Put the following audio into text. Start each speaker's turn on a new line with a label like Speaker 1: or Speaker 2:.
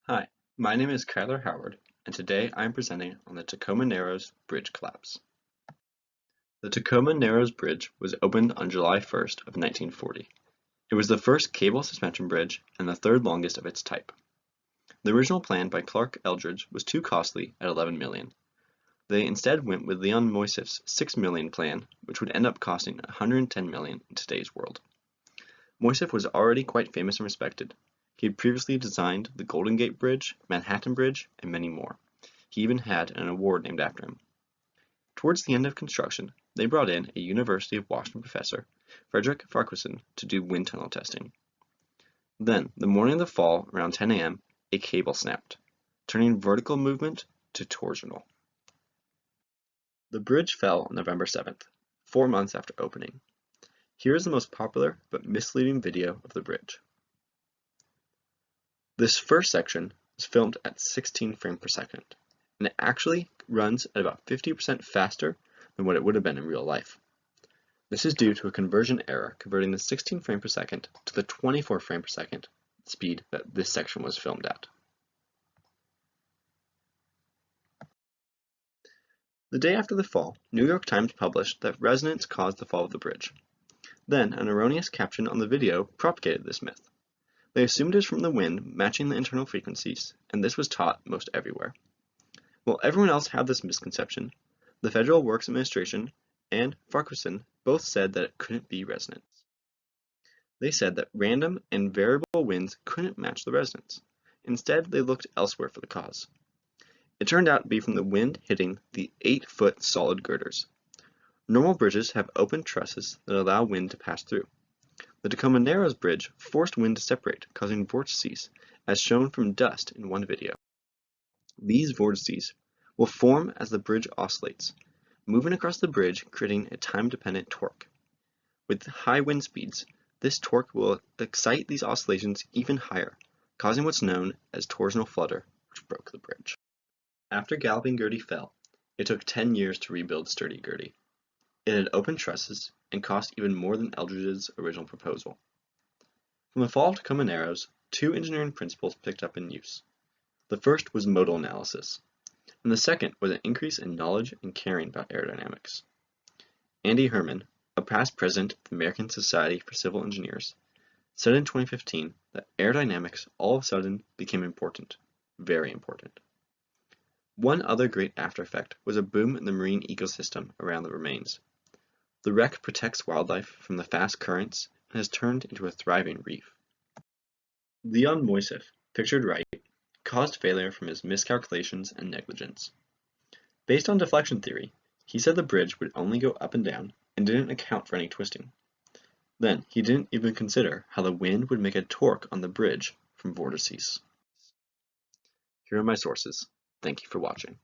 Speaker 1: Hi, my name is Kyler Howard, and today I am presenting on the Tacoma Narrows Bridge collapse. The Tacoma Narrows Bridge was opened on July 1st of 1940. It was the first cable suspension bridge and the third longest of its type. The original plan by Clark Eldridge was too costly at $11 million. They instead went with Leon Moisseff's $6 million plan, which would end up costing $110 million in today's world. Moisseff was already quite famous and respected. He had previously designed the Golden Gate Bridge, Manhattan Bridge, and many more. He even had an award named after him. Towards the end of construction, they brought in a University of Washington professor, Frederick Farquharson, to do wind tunnel testing. Then, the morning of the fall, around 10 a.m., a cable snapped, turning vertical movement to torsional. The bridge fell on November 7th, 4 months after opening. Here is the most popular but misleading video of the bridge. This first section is filmed at 16 frames per second, and it actually runs at about 50% faster than what it would have been in real life. This is due to a conversion error converting the 16 frames per second to the 24 frames per second speed that this section was filmed at. The day after the fall, New York Times published that resonance caused the fall of the bridge. Then, an erroneous caption on the video propagated this myth. They assumed it was from the wind matching the internal frequencies, and this was taught most everywhere. While everyone else had this misconception, the Federal Works Administration and Farquharson both said that it couldn't be resonance. They said that random and variable winds couldn't match the resonance. Instead, they looked elsewhere for the cause. It turned out to be from the wind hitting the 8-foot solid girders. Normal bridges have open trusses that allow wind to pass through. The Tacoma Narrows Bridge forced wind to separate, causing vortices, as shown from dust in one video. These vortices will form as the bridge oscillates, moving across the bridge, creating a time-dependent torque. With high wind speeds, this torque will excite these oscillations even higher, causing what's known as torsional flutter, which broke the bridge. After Galloping Gertie fell, it took 10 years to rebuild Sturdy Gertie. It had open trusses and cost even more than Eldridge's original proposal. From the fall of Tacoma Narrows, 2 engineering principles picked up in use. The first was modal analysis, and the second was an increase in knowledge and caring about aerodynamics. Andy Herman, a past president of the American Society for Civil Engineers, said in 2015 that aerodynamics all of a sudden became important, very important. One other great after effect was a boom in the marine ecosystem around the remains. The wreck protects wildlife from the fast currents and has turned into a thriving reef. Leon Moisseff, pictured right, caused failure from his miscalculations and negligence. Based on deflection theory, he said the bridge would only go up and down and didn't account for any twisting. Then, he didn't even consider how the wind would make a torque on the bridge from vortices. Here are my sources. Thank you for watching.